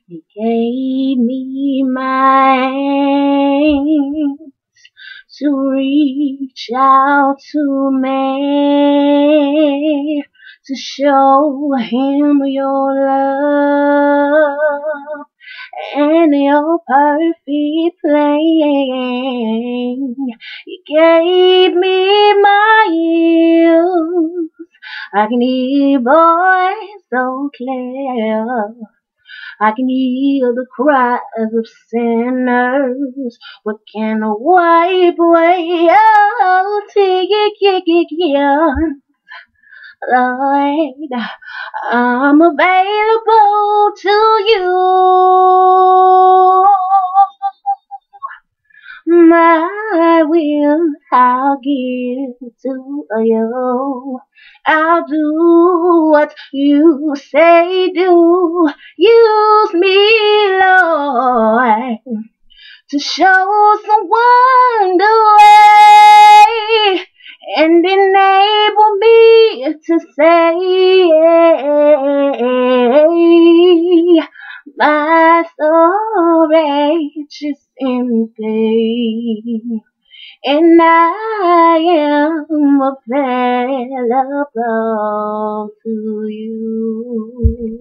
He gave me my hands to reach out to me, to show him your love and your perfect plan. He gave me my ears. I can hear voice so clear. I can hear the cries of sinners. What can wipe away all tears? Lord, I'm available to you. My will I'll give to you. I'll do what you say do. Use me, Lord, to show someone the way and enable me to say my story just simply, and I am available to you.